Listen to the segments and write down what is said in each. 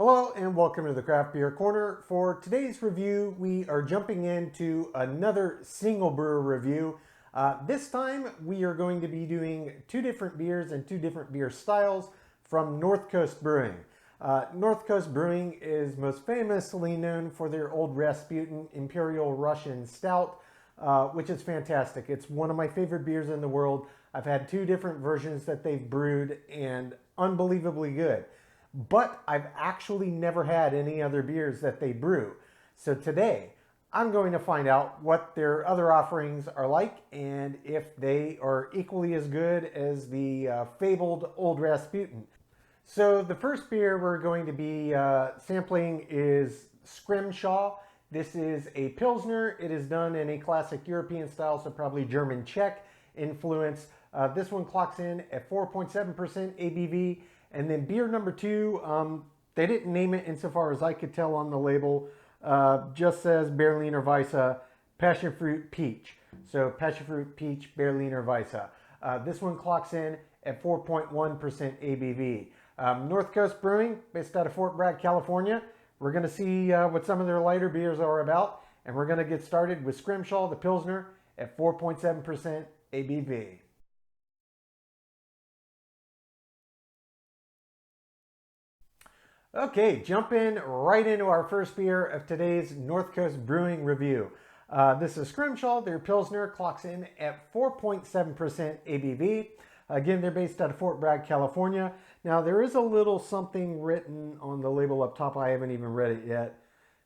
Hello and welcome to the Craft Beer Corner. For today's review, we are jumping into another single brewer review. This time we are going to be doing two different beers and two different beer styles from North Coast Brewing. North Coast Brewing is most famously known for their Old Rasputin Imperial Russian Stout, which is fantastic. It's one of my favorite beers in the world. I've had two different versions that they've brewed and unbelievably good. But I've actually never had any other beers that they brew. So today, I'm going to find out what their other offerings are like and if they are equally as good as the fabled Old Rasputin. So the first beer we're going to be sampling is Scrimshaw. This is a pilsner. It is done in a classic European style, so probably German Czech influence. This one clocks in at 4.7% ABV. And then beer number two, they didn't name it insofar as I could tell on the label. Just says Berliner Weiße, Passionfruit-Peach. So Passionfruit-Peach Berliner Weiße. This one clocks in at 4.1% ABV. North Coast Brewing, based out of Fort Bragg, California. We're going to see what some of their lighter beers are about. And we're going to get started with Scrimshaw, the Pilsner, at 4.7% ABV. Okay, jump in right into our first beer of today's North Coast Brewing review. This is Scrimshaw. Their Pilsner clocks in at 4.7% ABV. Again, they're based out of Fort Bragg, California. Now, there is a little something written on the label up top. I haven't even read it yet.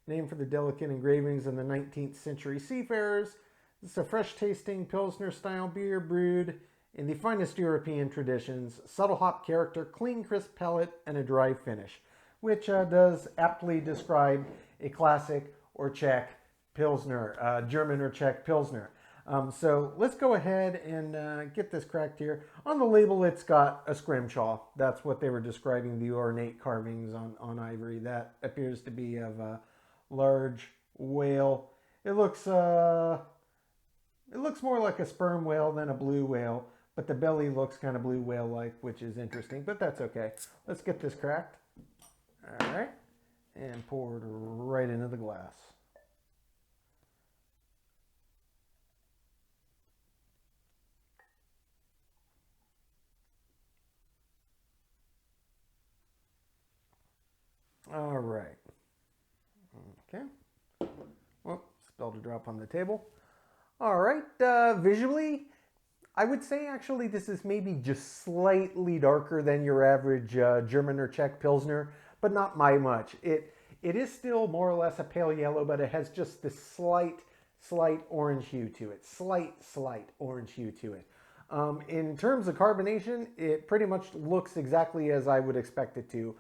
Named for the delicate engravings of the 19th century seafarers. It's a fresh-tasting Pilsner-style beer brewed in the finest European traditions. Subtle hop character, clean, crisp palate, and a dry finish, which does aptly describe a classic or Czech Pilsner, German or Czech Pilsner. So let's go ahead and get this cracked here. On the label, it's got a Scrimshaw. That's what they were describing, the ornate carvings on ivory. That appears to be of a large whale. It looks more like a sperm whale than a blue whale, but the belly looks kind of blue whale-like, which is interesting, but that's okay. Let's get this cracked. All right, and poured right into the glass. All right. Okay. Well, spilled a drop on the table. All right. Visually, I would say actually this is maybe just slightly darker than your average German or Czech Pilsner, but not by much. It is still more or less a pale yellow, but it has just this slight orange hue to it. Slight orange hue to it. In terms of carbonation, it pretty much looks exactly as I would expect it to.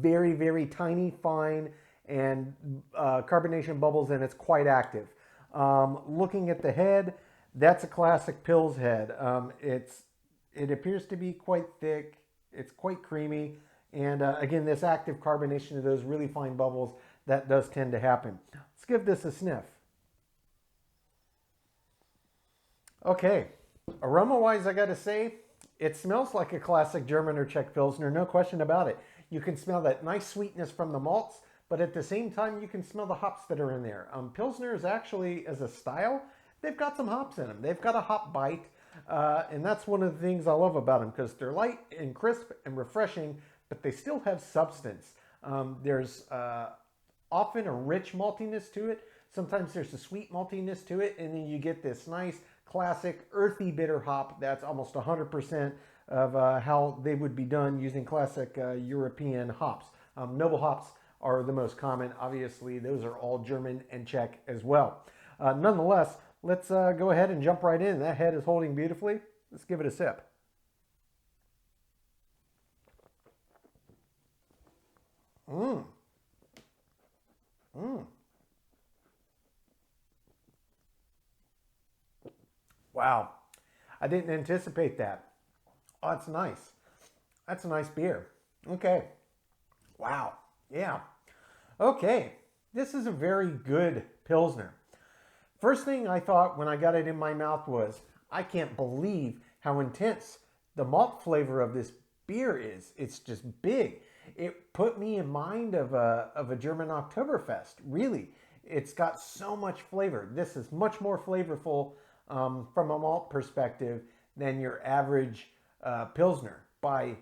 Very tiny, fine, and carbonation bubbles, and it's quite active. Looking at the head, that's a classic Pils head. It appears to be quite thick. It's quite creamy. And again, this active carbonation of those really fine bubbles, that does tend to happen. Let's give this a sniff. Okay, aroma-wise, I gotta say, it smells like a classic German or Czech Pilsner, no question about it. You can smell that nice sweetness from the malts, but at the same time, you can smell the hops that are in there. Pilsner is actually, as a style, they've got some hops in them. They've got a hop bite, and that's one of the things I love about them, because they're light and crisp and refreshing, but they still have substance. There's often a rich maltiness to it. Sometimes there's a sweet maltiness to it, and then you get this nice, classic, earthy, bitter hop that's almost 100% of how they would be done using classic European hops. Noble hops are the most common. Obviously, those are all German and Czech as well. Nonetheless, let's go ahead and jump right in. That head is holding beautifully. Let's give it a sip. Wow, I didn't anticipate that. Oh, that's nice. That's a nice beer. Okay. Wow. Yeah. Okay. This is a very good Pilsner. First thing I thought when I got it in my mouth was, I can't believe how intense the malt flavor of this beer is. It's just big. It put me in mind of a German Oktoberfest. Really, it's got so much flavor. This is much more flavorful from a malt perspective than your average Pilsner by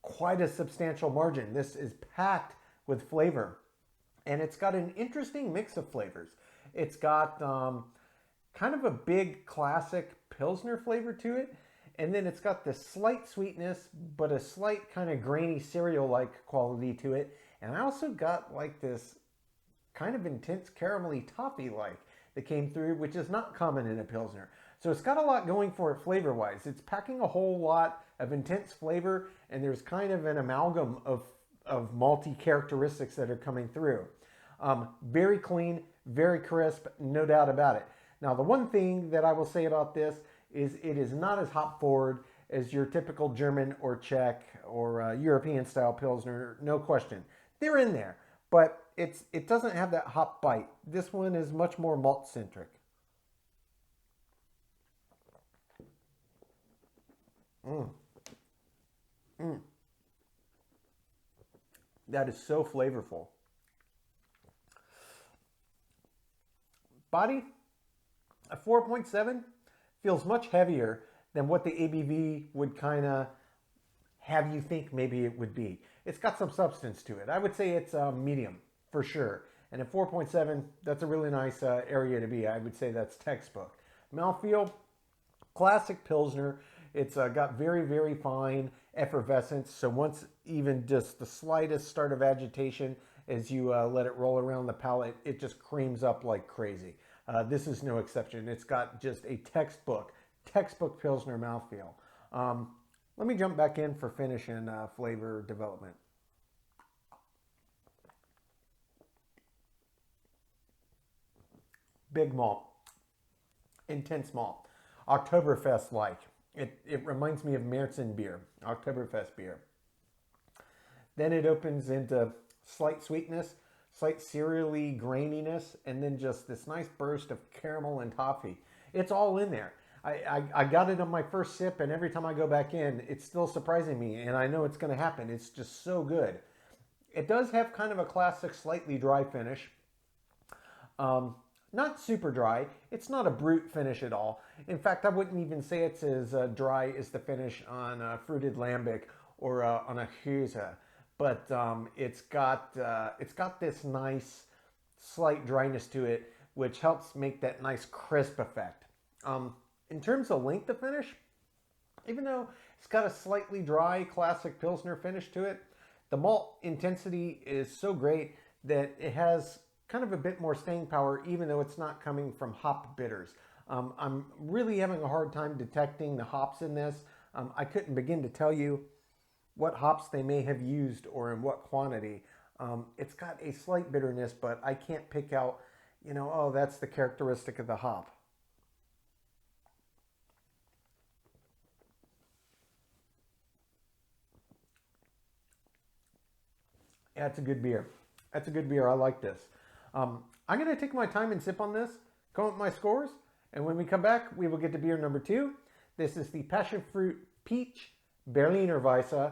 quite a substantial margin. This is packed with flavor, and it's got an interesting mix of flavors. It's got kind of a big classic Pilsner flavor to it, and then it's got this slight sweetness, but a slight kind of grainy cereal-like quality to it. And I also got like this kind of intense caramelly toffee-like that came through, which is not common in a Pilsner. So it's got a lot going for it flavor-wise. It's packing a whole lot of intense flavor, and there's kind of an amalgam of malty characteristics that are coming through. Very clean, very crisp, no doubt about it. Now, the one thing that I will say about this is it is not as hop forward as your typical German or Czech or European style Pilsner, no question. They're in there, but it doesn't have that hop bite. This one is much more malt centric. That is so flavorful. Body, a 4.7 feels much heavier than what the ABV would kind of have you think maybe it would be. It's got some substance to it. I would say it's medium for sure. And at 4.7, that's a really nice area to be. I would say that's textbook. Mouthfeel, classic Pilsner. It's got very, very fine effervescence. So once even just the slightest start of agitation as you let it roll around the palate, it just creams up like crazy. This is no exception. It's got just a textbook Pilsner mouthfeel. Let me jump back in for finish and flavor development. Big malt, intense malt, Oktoberfest-like. It reminds me of Märzen beer, Oktoberfest beer. Then it opens into slight sweetness, slight cereally graininess, and then just this nice burst of caramel and toffee. It's all in there. I got it on my first sip, and every time I go back in, it's still surprising me, and I know it's going to happen. It's just so good. It does have kind of a classic, slightly dry finish. Not super dry. It's not a brute finish at all. In fact, I wouldn't even say it's as dry as the finish on a fruited lambic or on a Hüse. But it's got this nice slight dryness to it, which helps make that nice crisp effect. In terms of length of finish, even though it's got a slightly dry classic Pilsner finish to it, the malt intensity is so great that it has kind of a bit more staying power, even though it's not coming from hop bitters. I'm really having a hard time detecting the hops in this. I couldn't begin to tell you what hops they may have used or in what quantity. It's got a slight bitterness, but I can't pick out, oh, that's the characteristic of the hop. Yeah, it's a good beer. That's a good beer. I like this. I'm going to take my time and sip on this, come up with my scores, and when we come back, we will get to beer number 2. This is the Passionfruit-Peach Berliner Weiße.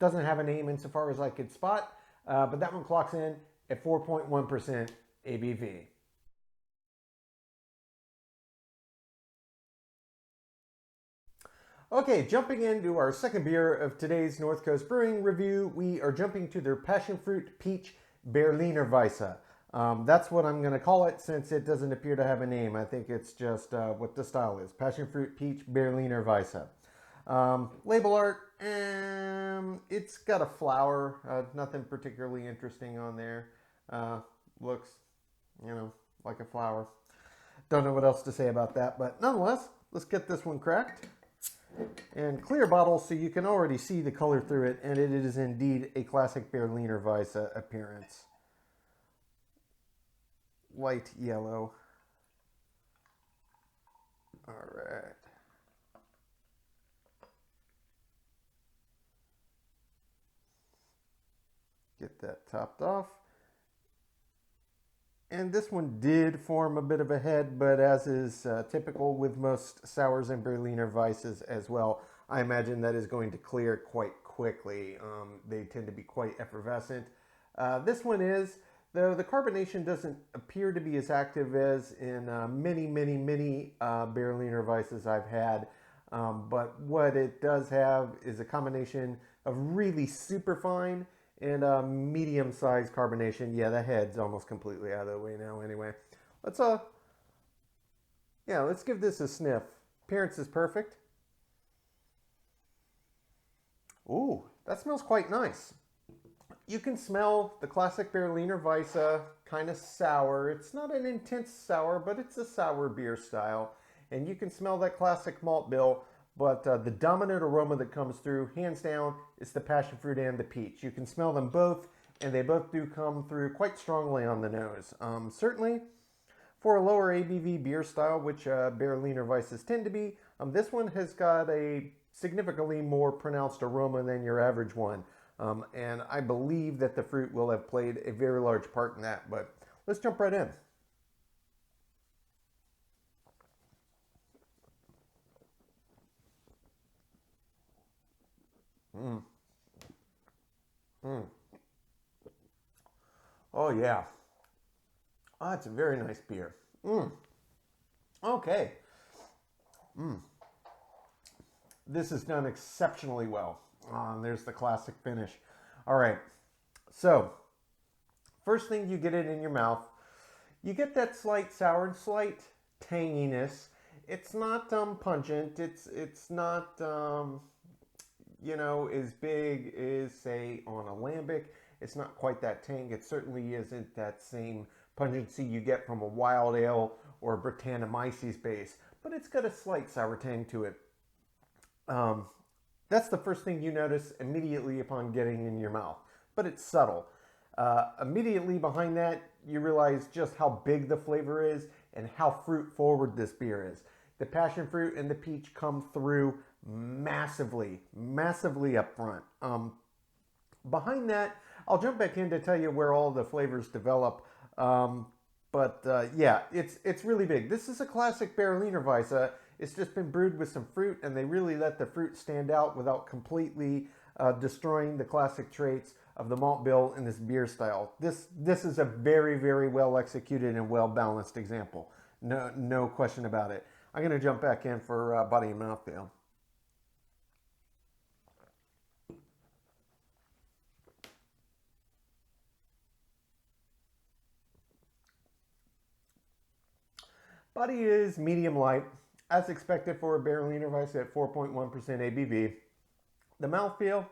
Doesn't have a name insofar as I could spot, but that one clocks in at 4.1% ABV. Okay, jumping into our second beer of today's North Coast Brewing review, we are jumping to their Passionfruit-Peach Berliner Weiße. That's what I'm going to call it since it doesn't appear to have a name. I think it's just what the style is. Passionfruit-Peach Berliner Weiße. Label art, it's got a flower. Nothing particularly interesting on there. Looks, like a flower. Don't know what else to say about that, but nonetheless, let's get this one cracked. And clear bottle, so you can already see the color through it, and it is indeed a classic Berliner Weiße appearance. Light yellow. All right. Get that topped off. And this one did form a bit of a head, but as is typical with most sours and Berliner Weisses as well, I imagine that is going to clear quite quickly. They tend to be quite effervescent. This one is, though the carbonation doesn't appear to be as active as in many Berliner Weisses I've had. But what it does have is a combination of really super fine and medium-sized carbonation. Yeah, the head's almost completely out of the way now anyway. Let's give this a sniff. Appearance is perfect. Ooh, that smells quite nice. You can smell the classic Berliner Weisse, kind of sour. It's not an intense sour, but it's a sour beer style. And you can smell that classic malt bill, but the dominant aroma that comes through, hands down, is the passion fruit and the peach. You can smell them both, and they both do come through quite strongly on the nose. Certainly, for a lower ABV beer style, which Berliner Weisses tend to be, this one has got a significantly more pronounced aroma than your average one. And I believe that the fruit will have played a very large part in that, but let's jump right in. Oh yeah. Oh, it's a very nice beer. Okay. This is done exceptionally well. There's the classic finish. All right. So, first thing you get it in your mouth, you get that slight sour and slight tanginess. It's not pungent. It's not as big as, say, on a lambic. It's not quite that tang. It certainly isn't that same pungency you get from a wild ale or a Brettanomyces base, but it's got a slight sour tang to it. That's the first thing you notice immediately upon getting in your mouth, but it's subtle. Immediately behind that, you realize just how big the flavor is and how fruit forward this beer is. The passion fruit and the peach come through massively up front. Behind that, I'll jump back in to tell you where all the flavors develop. Yeah, it's really big. This is a classic Berliner Weisse. It's just been brewed with some fruit, and they really let the fruit stand out without completely destroying the classic traits of the malt bill in this beer style. This is a very well executed and well balanced example. No question about it. I'm going to jump back in for body and mouthfeel. Body is medium light, as expected for a Berliner Weisse at 4.1% ABV. The mouthfeel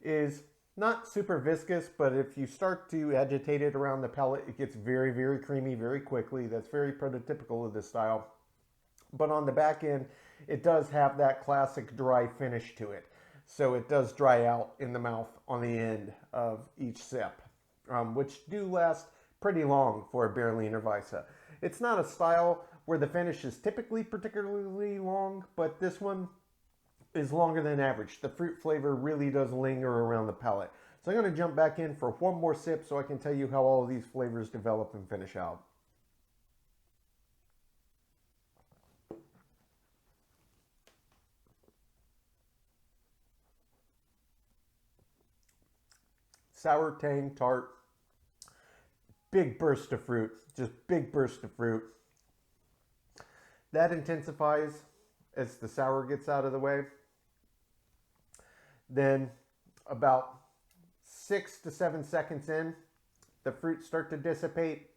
is not super viscous, but if you start to agitate it around the palate, it gets very creamy very quickly. That's very prototypical of this style. But on the back end, it does have that classic dry finish to it. So it does dry out in the mouth on the end of each sip, which do last pretty long for a Berliner Weisse. It's not a style where the finish is typically particularly long, but this one is longer than average. The fruit flavor really does linger around the palate. So I'm going to jump back in for one more sip so I can tell you how all of these flavors develop and finish out. Sour, tang, tart, big burst of fruit, just big burst of fruit. That intensifies as the sour gets out of the way. Then about 6 to 7 seconds in, the fruits start to dissipate,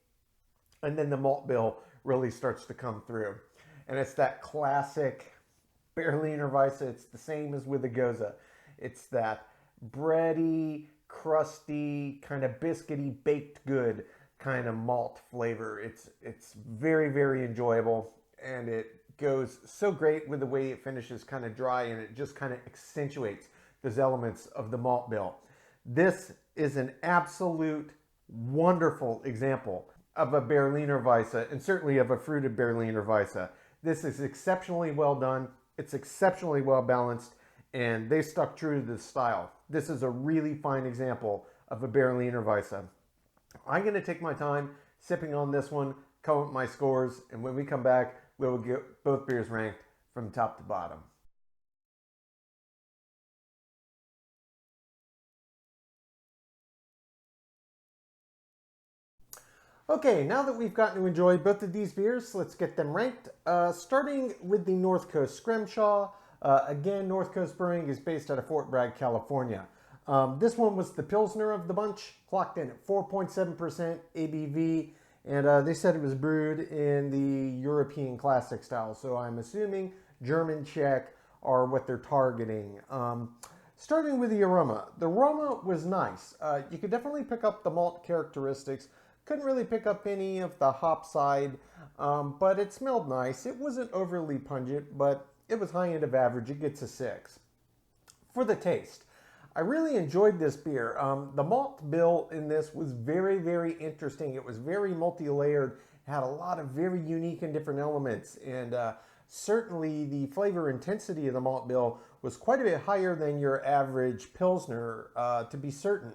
and then the malt bill really starts to come through. And it's that classic Berliner Weisse. It's the same as with the Gose. It's that bready, crusty, kind of biscuity, baked good kind of malt flavor. It's very enjoyable, and it goes so great with the way it finishes kind of dry, and it just kind of accentuates those elements of the malt bill. This is an absolute wonderful example of a Berliner Weisse, and certainly of a fruited Berliner Weisse. This is exceptionally well done. It's exceptionally well balanced, and they stuck true to this style. This is a really fine example of a Berliner Weisse. I'm going to take my time sipping on this one, come up my scores, and when we come back, we will get both beers ranked from top to bottom. Okay, now that we've gotten to enjoy both of these beers, let's get them ranked. Starting with the North Coast Scrimshaw. Again, North Coast Brewing is based out of Fort Bragg, California. This one was the pilsner of the bunch, clocked in at 4.7% ABV, and they said it was brewed in the European classic style, so I'm assuming German, Czech are what they're targeting. Starting with the aroma. The aroma was nice. You could definitely pick up the malt characteristics. Couldn't really pick up any of the hop side, but it smelled nice. It wasn't overly pungent, but it was high end of average. It gets a 6. For the taste, I really enjoyed this beer. The malt bill in this was very, very interesting. It was very multi-layered, had a lot of very unique and different elements, and certainly the flavor intensity of the malt bill was quite a bit higher than your average Pilsner, to be certain.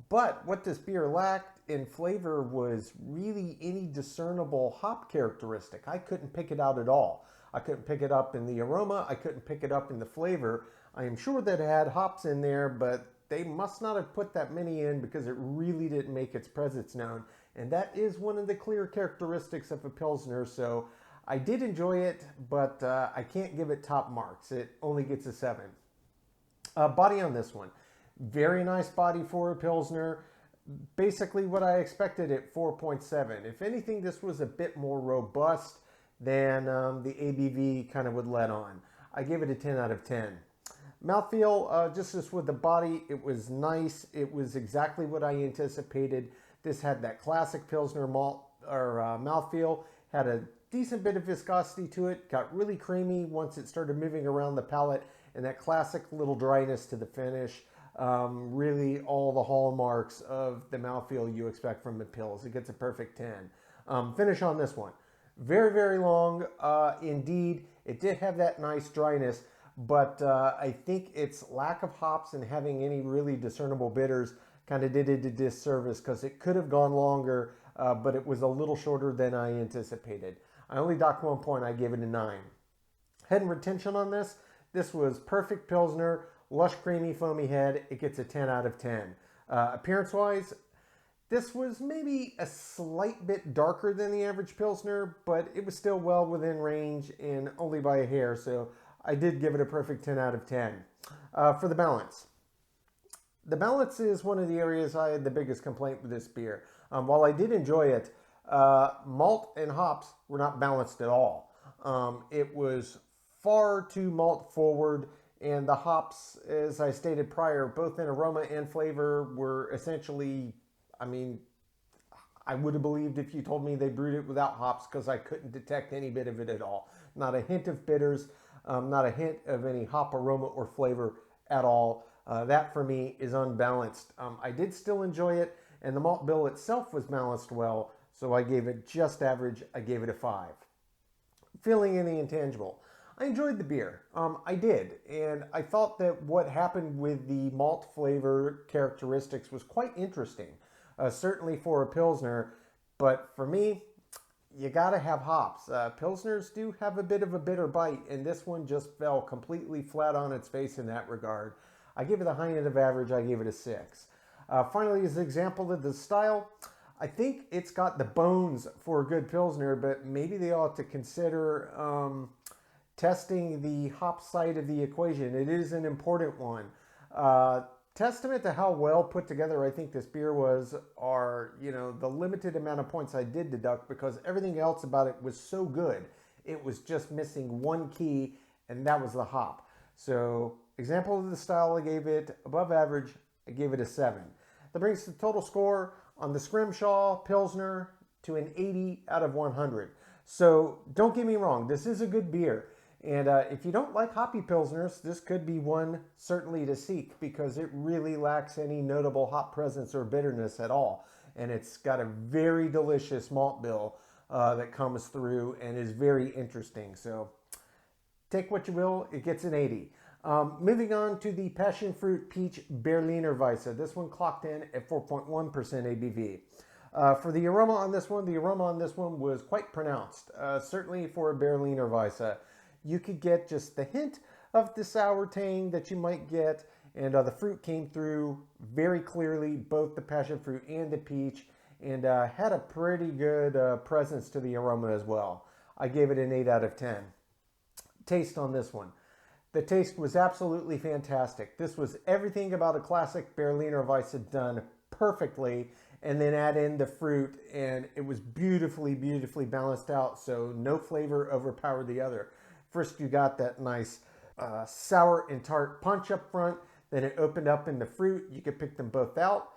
But what this beer lacked in flavor was really any discernible hop characteristic. I couldn't pick it out at all. I couldn't pick it up in the aroma. I couldn't pick it up in the flavor. I am sure that it had hops in there, but they must not have put that many in because it really didn't make its presence known. And that is one of the clear characteristics of a Pilsner. So I did enjoy it, but I can't give it top marks. It only gets a 7. Body on this one. Very nice body for a Pilsner. Basically what I expected at 4.7. If anything, this was a bit more robust than the ABV kind of would let on. I gave it a 10 out of 10. Mouthfeel, just as with the body, it was nice. It was exactly what I anticipated. This had that classic Pilsner malt or mouthfeel, had a decent bit of viscosity to it, got really creamy once it started moving around the palate, and that classic little dryness to the finish. Really all the hallmarks of the mouthfeel you expect from the Pils. It gets a perfect 10. Finish on this one. Very, very long. Indeed, it did have that nice dryness, but I think its lack of hops and having any really discernible bitters kind of did it a disservice because it could have gone longer, but it was a little shorter than I anticipated. I only docked 1 point. I gave it a 9. Head and retention on this. This was perfect Pilsner. Lush, creamy, foamy head. It gets a 10 out of 10. Appearance-wise, this was maybe a slight bit darker than the average Pilsner, but it was still well within range and only by a hair, so I did give it a perfect 10 out of 10. For the balance. The balance is one of the areas I had the biggest complaint with this beer. While I did enjoy it, malt and hops were not balanced at all. It was far too malt forward, and the hops, as I stated prior, both in aroma and flavor were essentially, I mean, I would have believed if you told me they brewed it without hops because I couldn't detect any bit of it at all. Not a hint of bitters, not a hint of any hop aroma or flavor at all. That for me is unbalanced. I did still enjoy it, and the malt bill itself was balanced well, so I gave it just average. I gave it a 5. Feeling in the intangible. I enjoyed the beer. I did, and I thought that what happened with the malt flavor characteristics was quite interesting, certainly for a Pilsner, but for me, you gotta have hops. Pilsners do have a bit of a bitter bite, and this one just fell completely flat on its face in that regard. I gave it a high end of average. I gave it a 6. Finally, as an example of the style, I think it's got the bones for a good Pilsner, but maybe they ought to consider testing the hop side of the equation. It is an important one. Testament to how well put together I think this beer was are, the limited amount of points I did deduct because everything else about it was so good. It was just missing one key, and that was the hop. So, example of the style, I gave it above average. I gave it a 7. That brings the total score on the Scrimshaw Pilsner to an 80 out of 100. So, don't get me wrong, this is a good beer. And if you don't like hoppy Pilsners, this could be one certainly to seek because it really lacks any notable hop presence or bitterness at all. And it's got a very delicious malt bill that comes through and is very interesting. So take what you will, it gets an 80. Moving on to the Passionfruit-Peach Berliner Weiße. This one clocked in at 4.1% ABV. For the aroma on this one was quite pronounced, certainly for a Berliner Weiße. You could get just the hint of the sour tang that you might get, and the fruit came through very clearly, both the passion fruit and the peach, and had a pretty good presence to the aroma as well. I gave it an 8 out of 10. Taste on this one. The taste was absolutely fantastic. This was everything about a classic Berliner Weiße done perfectly, and then add in the fruit, and it was beautifully, beautifully balanced out, so no flavor overpowered the other. First, you got that nice sour and tart punch up front, then it opened up in the fruit. You could pick them both out.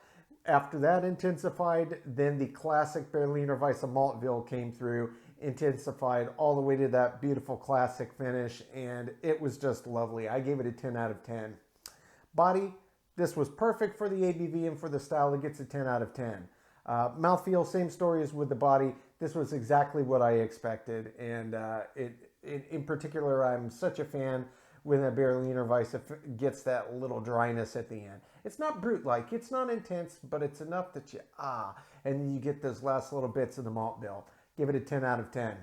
After that intensified, then the classic Berliner Weiße Maltville came through, intensified all the way to that beautiful classic finish, and it was just lovely. I gave it a 10 out of 10. Body, this was perfect for the ABV and for the style. It gets a 10 out of 10. Mouthfeel, same story as with the body. This was exactly what I expected, and in particular, I'm such a fan when a Berliner Weiße gets that little dryness at the end. It's not brute-like, it's not intense, but it's enough that you, and you get those last little bits of the malt bill. Give it a 10 out of 10.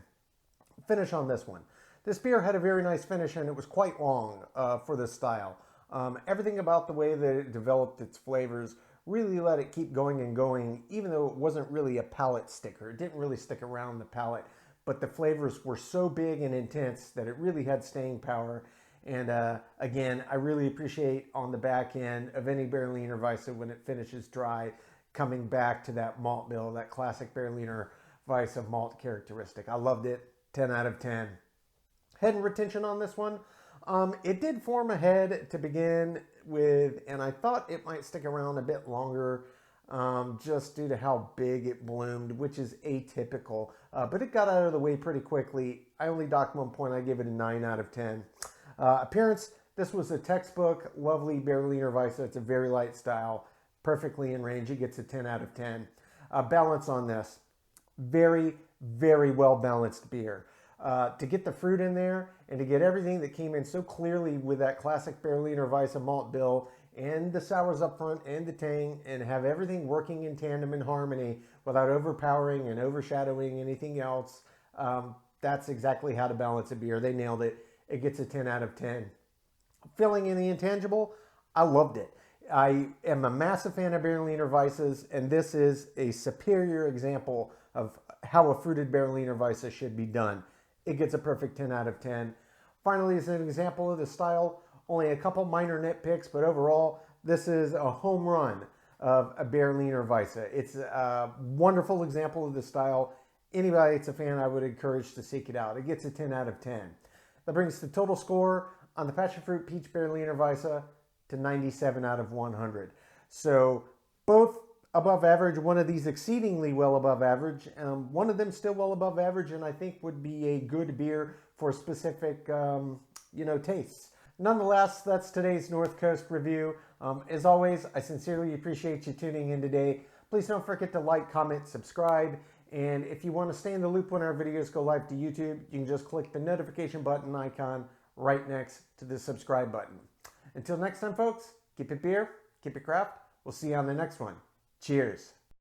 Finish on this one. This beer had a very nice finish, and it was quite long for this style. Everything about the way that it developed its flavors really let it keep going and going, even though it wasn't really a palate sticker. It didn't really stick around the palate, but the flavors were so big and intense that it really had staying power. And again, I really appreciate on the back end of any Berliner Weiße when it finishes dry, coming back to that malt bill, that classic Berliner Weiße malt characteristic. I loved it. 10 out of 10. Head and retention on this one. It did form a head to begin with, and I thought it might stick around a bit longer just due to how big it bloomed, which is atypical. But it got out of the way pretty quickly. I only docked 1 point. I gave it a 9 out of 10. Appearance, this was a textbook, lovely Berliner Weiße. It's a very light style, perfectly in range. It gets a 10 out of 10. Balance on this, very, very well balanced beer. To get the fruit in there and to get everything that came in so clearly with that classic Berliner Weiße malt bill and the sours up front and the tang, and have everything working in tandem and harmony without overpowering and overshadowing anything else. That's exactly how to balance a beer. They nailed it. It gets a 10 out of 10. Filling in the intangible, I loved it. I am a massive fan of Berliner Weisses, and this is a superior example of how a fruited Berliner Weiße should be done. It gets a perfect 10 out of 10. Finally, as an example of the style, only a couple minor nitpicks, but overall, this is a home run of a Berliner Weiße. It's a wonderful example of the style. Anybody that's a fan, I would encourage to seek it out. It gets a 10 out of 10. That brings the total score on the Passionfruit-Peach Berliner Weiße to 97 out of 100. So both above average, one of these exceedingly well above average, one of them still well above average, and I think would be a good beer for specific, tastes. Nonetheless, that's today's North Coast review. As always, I sincerely appreciate you tuning in today. Please don't forget to like, comment, subscribe. And if you want to stay in the loop when our videos go live to YouTube, you can just click the notification button icon right next to the subscribe button. Until next time, folks, keep it beer, keep it craft. We'll see you on the next one. Cheers.